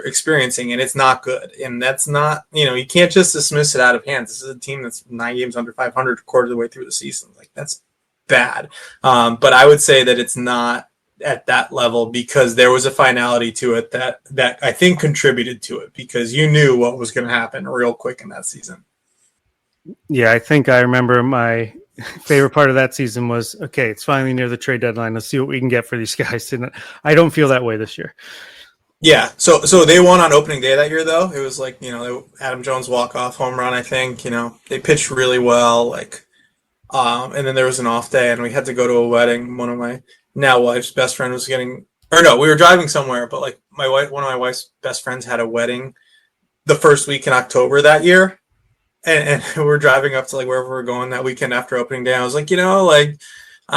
Speaker 6: experiencing, and it's not good. And that's not, you can't just dismiss it out of hand. This is a team that's 9 games under 500 quarter of the way through the season. That's bad. But I would say that it's not at that level because there was a finality to it that I think contributed to it, because you knew what was going to happen real quick in that season.
Speaker 5: Yeah, I think I remember my favorite part of that season was, okay, it's finally near the trade deadline. Let's see what we can get for these guys. And I don't feel that way this year.
Speaker 6: Yeah, so they won on opening day that year, though. It was Adam Jones walk-off home run, I think. They pitched really well, and then there was an off day, and we had to go to a wedding. One of my now wife's best friend was we were driving somewhere, but one of my wife's best friends had a wedding the first week in October that year. And we're driving up to wherever we're going that weekend after opening day. I was I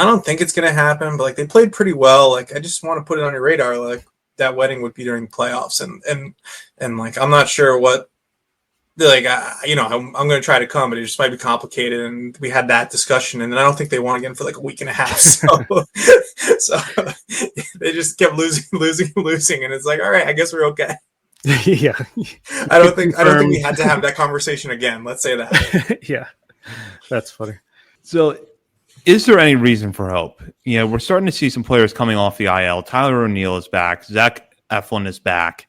Speaker 6: don't think it's going to happen, but they played pretty well. I just want to put it on your radar. That wedding would be during the playoffs. And I'm not sure what, I'm going to try to come, but it just might be complicated. And we had that discussion, and then I don't think they won again for a week and a half. So, so they just kept losing. And it's all right, I guess we're okay.
Speaker 5: Yeah.
Speaker 6: I don't think we had to have that conversation again. Let's say that.
Speaker 5: Yeah. That's funny.
Speaker 4: So is there any reason for hope? We're starting to see some players coming off the IL. Tyler O'Neill is back. Zach Eflin is back.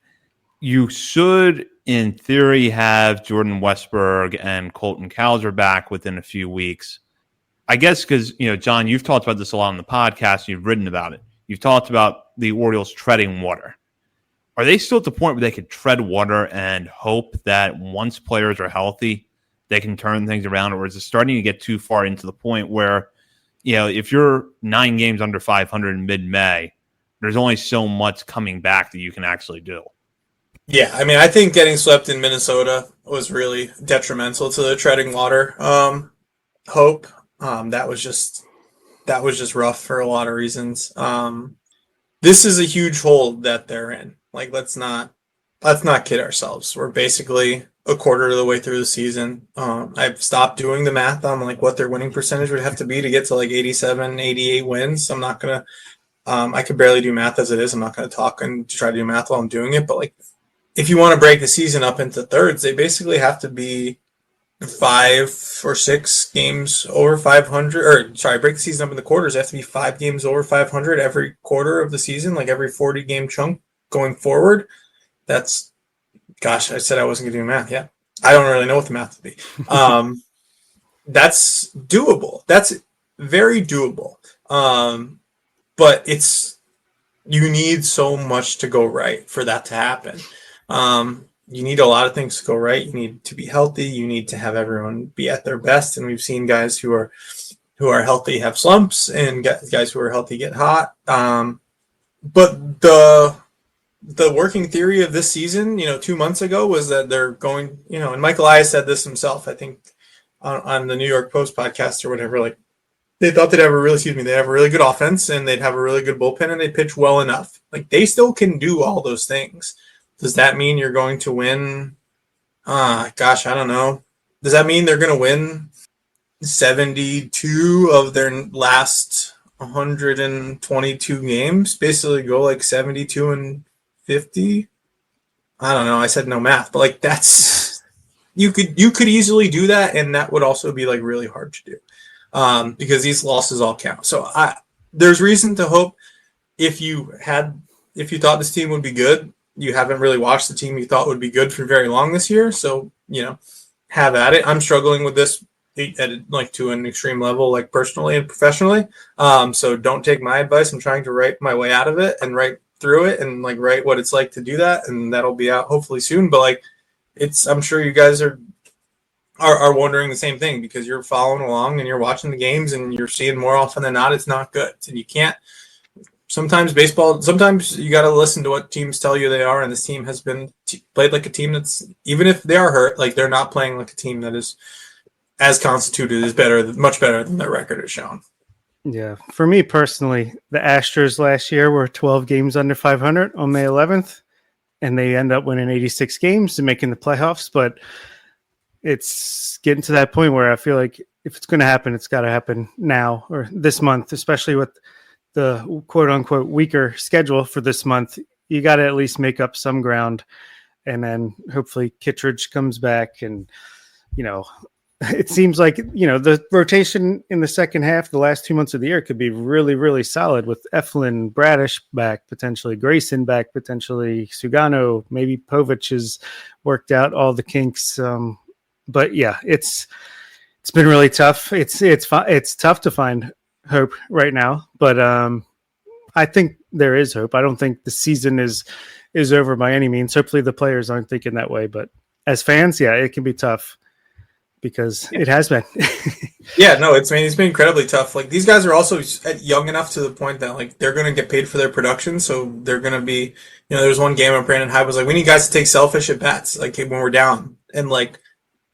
Speaker 4: You should, in theory, have Jordan Westberg and Colton Cowser back within a few weeks. I guess because, John, you've talked about this a lot on the podcast. You've written about it. You've talked about the Orioles treading water. are they still at the point where they could tread water and hope that once players are healthy, they can turn things around? Or is it starting to get too far into the point where, if you're 9 games under 500 in mid-May, there's only so much coming back that you can actually do?
Speaker 6: Yeah, I mean, I think getting swept in Minnesota was really detrimental to the treading water hope. That was just rough for a lot of reasons. This is a huge hole that they're in. Like, let's not kid ourselves. We're basically a quarter of the way through the season. I've stopped doing the math on like what their winning percentage would have to be to get to like 87, 88 wins. I'm not gonna. I could barely do math as it is. I'm not gonna talk and try to do math while I'm doing it. But like, if you want to break the season up into thirds, they basically have to be 5 or 6 games over 500. Or sorry, break the season up into quarters. They have to be 5 games over 500 every quarter of the season, like every 40 game chunk going forward. That's, gosh, I said I wasn't going to do math. Yeah, I don't really know what the math would be. That's doable. That's very doable. But you need so much to go right for that to happen. You need a lot of things to go right. You need to be healthy. You need to have everyone be at their best. And we've seen guys who are healthy have slumps, and guys who are healthy get hot. But the working theory of this season, 2 months ago, was that they're going, and Michael Elias said this himself, I think, on the New York Post podcast or whatever, like, they thought they'd have a really good offense, and they'd have a really good bullpen, and they pitch well enough. Like, they still can do all those things. Does that mean you're going to win? Gosh, I don't know. Does that mean they're going to win 72 of their last 122 games? Basically go like 72 and 50? I don't know. I said no math, but like, that's, you could easily do that, and that would also be like really hard to do, because these losses all count. So there's reason to hope. If you thought this team would be good, you haven't really watched the team you thought would be good for very long this year. So, have at it. I'm struggling with this to an extreme level, like personally and professionally. So don't take my advice. I'm trying to write my way out of it and write through it and like write what it's like to do that. And that'll be out hopefully soon. But like, I'm sure you guys are wondering the same thing, because you're following along and you're watching the games and you're seeing more often than not, it's not good. And you can't, sometimes you got to listen to what teams tell you they are. And this team has been played like a team that's, even if they are hurt, like, they're not playing like a team that is as constituted, is much better than their record has shown.
Speaker 5: Yeah. For me personally, the Astros last year were 12 games under 500 on May 11th, and they end up winning 86 games and making the playoffs. But it's getting to that point where I feel like if it's going to happen, it's got to happen now or this month, especially with the quote unquote weaker schedule for this month. You got to at least make up some ground, and then hopefully Kittredge comes back. And, it seems like, the rotation in the second half, the last 2 months of the year, could be really, really solid with Eflin, Bradish back, potentially Grayson back, potentially Sugano, maybe Povich has worked out all the kinks. But yeah, it's been really tough. It's tough to find hope right now, but I think there is hope. I don't think the season is over by any means. Hopefully the players aren't thinking that way, but as fans, yeah, it can be tough, because it has been.
Speaker 6: Yeah, no, it's been incredibly tough. Like, these guys are also young enough to the point that like they're going to get paid for their production, so they're going to be, there's one game where Brandon Hyde was like, we need guys to take selfish at bats, like when we're down, and like,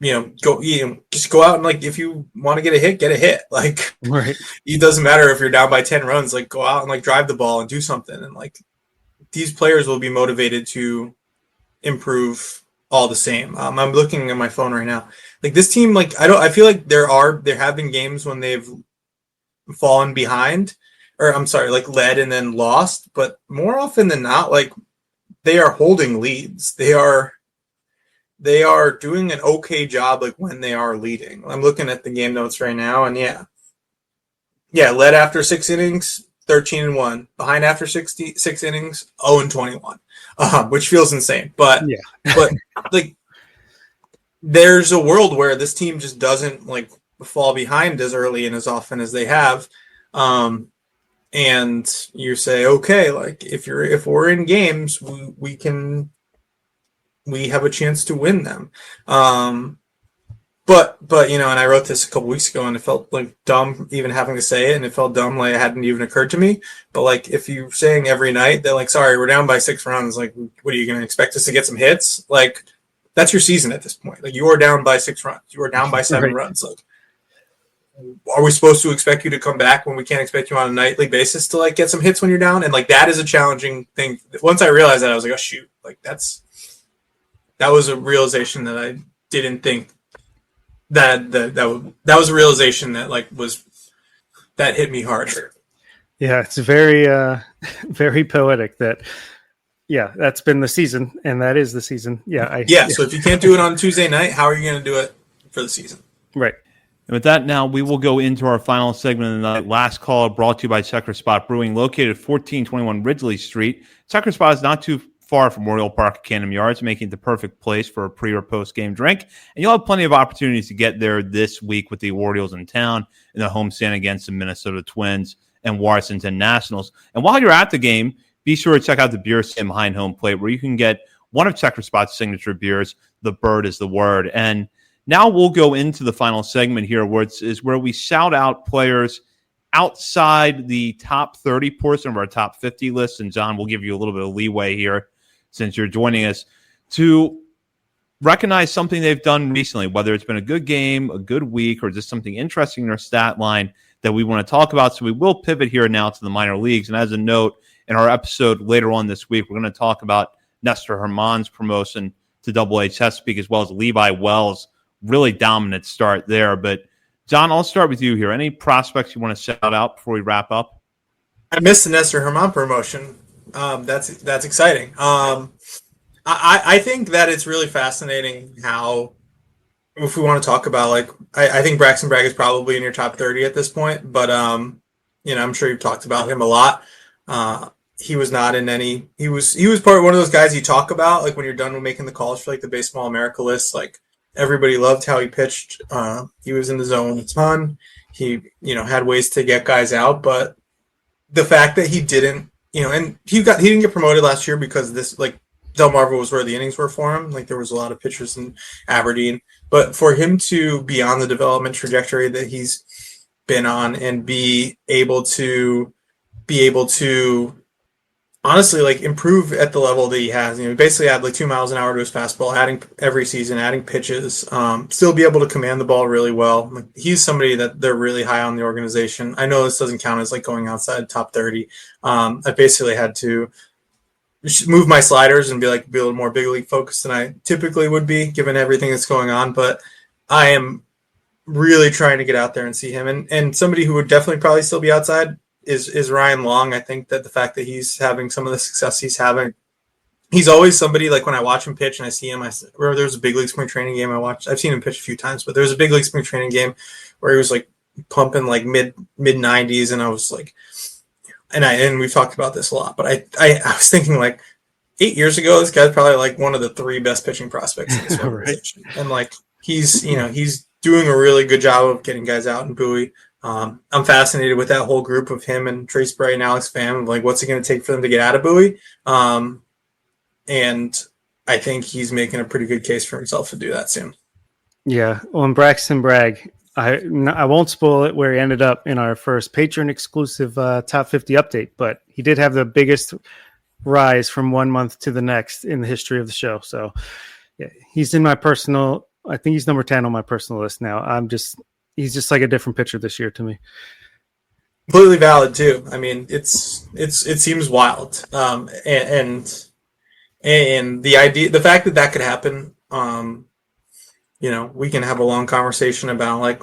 Speaker 6: just go out and like, if you want to get a hit. Like,
Speaker 5: right.
Speaker 6: It doesn't matter if you're down by 10 runs, like go out and like drive the ball and do something. And like, these players will be motivated to improve all the same. I'm looking at my phone right now. Like, this team, like, I feel like there have been games when they've fallen behind, or I'm sorry, like led and then lost, but more often than not, like, they are holding leads. They are doing an okay job, like, when they are leading. I'm looking at the game notes right now, and yeah, led after 6 innings, 13-1. Behind after 6 innings, 0-21, which feels insane. But
Speaker 5: yeah,
Speaker 6: but like, there's a world where this team just doesn't like fall behind as early and as often as they have, and and you say, okay, like if we're in games, we have a chance to win them. But and I wrote this a couple weeks ago, and it felt like dumb even having to say it, and it felt dumb like it hadn't even occurred to me. But like if you're saying every night that like, sorry, we're down by 6 runs, like what are you going to expect us to get some hits? Like that's your season at this point. Like you are down by 6 runs, you are down by 7 runs. Like are we supposed to expect you to come back when we can't expect you on a nightly basis to like get some hits when you're down? And like that is a challenging thing. Once I realized that, I was like, oh shoot, like that was a realization that I didn't think. That was a realization that that hit me hard.
Speaker 5: Yeah, it's very very poetic that that's been the season, and that is the season. So
Speaker 6: if you can't do it on Tuesday night, how are you going to do it for the season?
Speaker 5: Right.
Speaker 4: And with that, now we will go into our final segment of the night. Last call brought to you by Checker Spot Brewing, located at 1421 Ridgely Street. Checker Spot is not too far from Oriole Park at Camden Yards, making it the perfect place for a pre- or post-game drink. And you'll have plenty of opportunities to get there this week with the Orioles in town in the homestand against the Minnesota Twins and Washington Nationals. And while you're at the game, be sure to check out the beer stand behind home plate, where you can get one of Checker Spot's signature beers, The Bird is the Word. And now we'll go into the final segment here, where where we shout out players outside the top 30 portion of our top 50 list. And John, we'll give you a little bit of leeway here, since you're joining us, to recognize something they've done recently, whether it's been a good game, a good week, or just something interesting in their stat line that we want to talk about. So we will pivot here now to the minor leagues. And as a note, in our episode later on this week, we're going to talk about Nestor Herman's promotion to Double-A Chesapeake, as well as Levi Wells' really dominant start there. But John, I'll start with you here. Any prospects you want to shout out before we wrap up?
Speaker 6: I missed the Nestor Herman promotion. That's exciting. I think that it's really fascinating how, if we want to talk about I think Braxton Bragg is probably in your top 30 at this point, but I'm sure you've talked about him a lot. He was not in any. He was part of one of those guys you talk about like when you're done with making the calls for like the Baseball America list. Like everybody loved how he pitched. He was in the zone a ton. He had ways to get guys out, but the fact that he didn't. And he didn't get promoted last year because this Delmarva was where the innings were for him. Like there was a lot of pitchers in Aberdeen, but for him to be on the development trajectory that he's been on and be able to honestly improve at the level that he has, basically add 2 miles an hour to his fastball, adding every season, adding pitches, still be able to command the ball really well. He's somebody that they're really high on the organization. I know this doesn't count as going outside top 30. I basically had to move my sliders and be a little more big league focused than I typically would be given everything that's going on. But I am really trying to get out there and see him, and somebody who would definitely probably still be outside is Ryan Long. I think that the fact that he's having some of the success he's having, he's always somebody when I watch him pitch and I see him, remember there was a big league spring training game I watched. I've seen him pitch a few times, but there was a big league spring training game where he was pumping mid 90s, and I was and we've talked about this a lot, but I was thinking 8 years ago, this guy's probably one of the 3 best pitching prospects in this organization. And he's he's doing a really good job of getting guys out in Bowie. I'm fascinated with that whole group of him and Trey Spray and Alex Pham. What's it going to take for them to get out of Bowie? And I think he's making a pretty good case for himself to do that soon.
Speaker 5: Yeah. Well, and Braxton Bragg, I won't spoil it where he ended up in our first patron exclusive top 50 update, but he did have the biggest rise from 1 month to the next in the history of the show. So yeah, he's in my personal, I think he's number 10 on my personal list now. He's just a different pitcher this year to me.
Speaker 6: Completely valid too. I mean, it seems wild. And the idea, the fact that could happen, we can have a long conversation about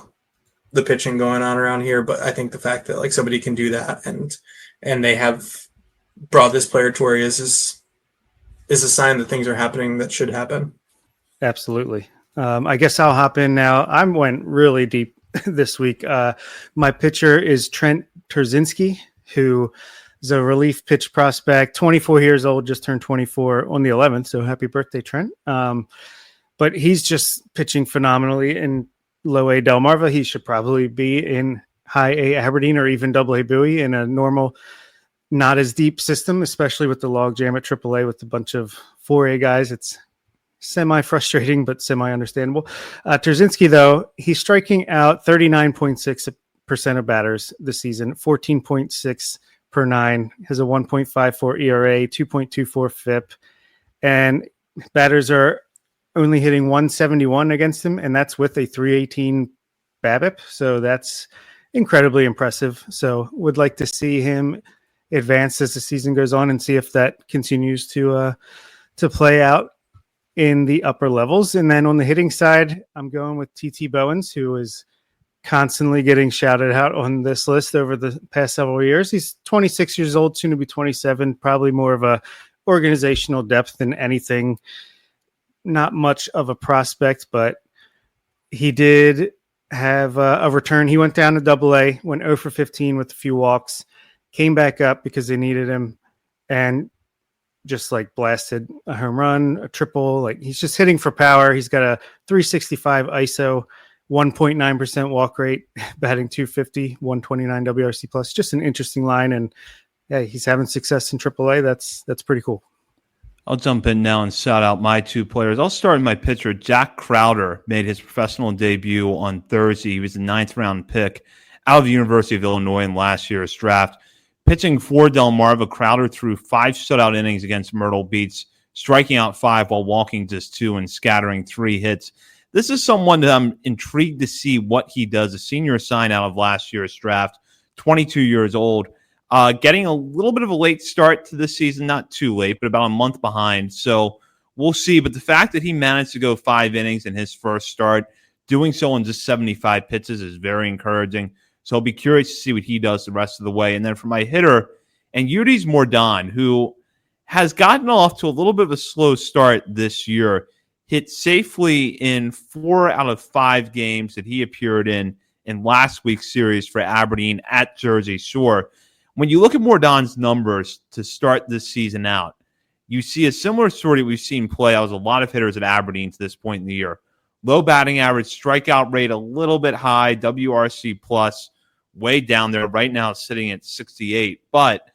Speaker 6: the pitching going on around here, but I think the fact that somebody can do that and they have brought this player to where he is a sign that things are happening that should happen.
Speaker 5: Absolutely. I guess I'll hop in now. I went really deep this week. My pitcher is Trent Terzinski, who is a relief pitch prospect, 24 years old, just turned 24 on the 11th. So happy birthday, Trent. But he's just pitching phenomenally in low A Delmarva. He should probably be in high A Aberdeen or even double A Bowie in a normal, not as deep system, especially with the log jam at AAA with a bunch of 4A guys. It's semi-frustrating, but semi-understandable. Terzinski, though, he's striking out 39.6% of batters this season, 14.6 per nine, has a 1.54 ERA, 2.24 FIP, and batters are only hitting 171 against him, and that's with a 318 BABIP. So that's incredibly impressive. So would like to see him advance as the season goes on and see if that continues to play out in the upper levels. And then on the hitting side, I'm going with TT Bowens, who is constantly getting shouted out on this list over the past several years. He's 26 years old, soon to be 27, probably more of a organizational depth than anything. Not much of a prospect, but he did have a return. He went down to AA, went 0 for 15 with a few walks, came back up because they needed him, and just like blasted a home run, a triple. Like he's just hitting for power. He's got a 365 ISO, 1.9% walk rate, batting 250, 129 WRC plus. Just an interesting line, and yeah, he's having success in AAA. That's pretty cool.
Speaker 4: I'll jump in now and shout out my two players. I'll start with my pitcher. Jack Crowder made his professional debut on Thursday. He was a 9th-round pick out of the University of Illinois in last year's draft. Pitching for Delmarva, Crowder threw 5 shutout innings against Myrtle Beach, striking out 5 while walking just 2 and scattering 3 hits. This is someone that I'm intrigued to see what he does. A senior sign out of last year's draft, 22 years old. Getting a little bit of a late start to this season, not too late, but about a month behind. So we'll see. But the fact that he managed to go 5 innings in his first start, doing so in just 75 pitches is very encouraging. So I'll be curious to see what he does the rest of the way. And then for my hitter, and Yudis Mordan, who has gotten off to a little bit of a slow start this year, hit safely in 4 out of 5 games that he appeared in last week's series for Aberdeen at Jersey Shore. When you look at Mordan's numbers to start this season out, you see a similar story we've seen play out with a lot of hitters at Aberdeen to this point in the year. Low batting average, strikeout rate a little bit high, WRC plus, way down there. Right now sitting at 68. But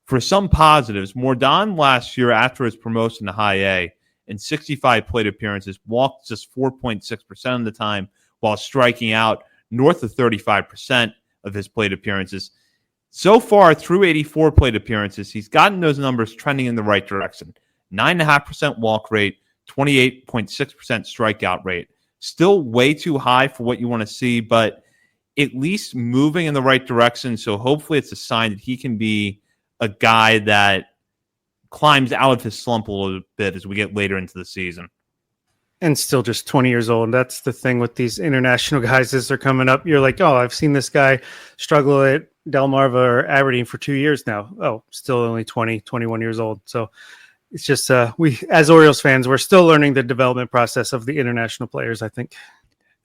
Speaker 4: for some positives, Mordan last year after his promotion to high A, in 65 plate appearances, walked just 4.6% of the time while striking out north of 35% of his plate appearances. So far, through 84 plate appearances, he's gotten those numbers trending in the right direction. 9.5% walk rate, 28.6% strikeout rate. Still way too high for what you want to see, but at least moving in the right direction. So hopefully it's a sign that he can be a guy that climbs out of his slump a little bit as we get later into the season.
Speaker 5: And still just 20 years old. That's the thing with these international guys as they're coming up. You're like, oh, I've seen this guy struggle at Delmarva or Aberdeen for 2 years now. Oh, still only 20, 21 years old. So it's just we, as Orioles fans, we're still learning the development process of the international players, I think.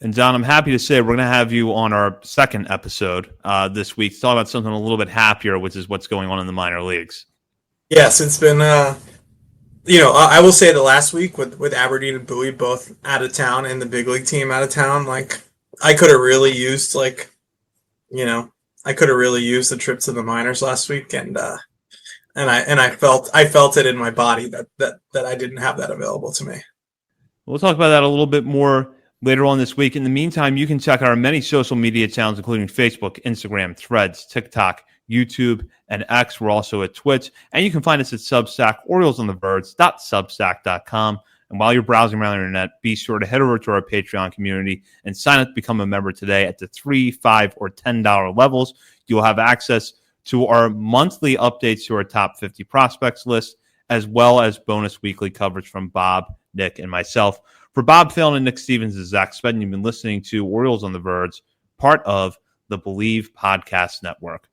Speaker 4: And John, I'm happy to say we're going to have you on our second episode this week to talk about something a little bit happier, which is what's going on in the minor leagues.
Speaker 6: Yes, it's been, I will say that last week with Aberdeen and Bowie both out of town and the big league team out of town, like I could have really used the trip to the minors last week, and I felt it in my body that I didn't have that available to me.
Speaker 4: We'll talk about that a little bit more later on this week. In the meantime, you can check out our many social media channels, including Facebook, Instagram, Threads, TikTok, YouTube, and X. We're also at Twitch. And you can find us at Substack, oriolesonthebirds.substack.com. And while you're browsing around the internet, be sure to head over to our Patreon community and sign up to become a member today at the $3, $5, or $10 levels. You'll have access to our monthly updates to our top 50 prospects list, as well as bonus weekly coverage from Bob, Nick, and myself. For Bob Phelan and Nick Stevens and Zach Spedden, you've been listening to Orioles on the Verge, part of the Believe Podcast Network.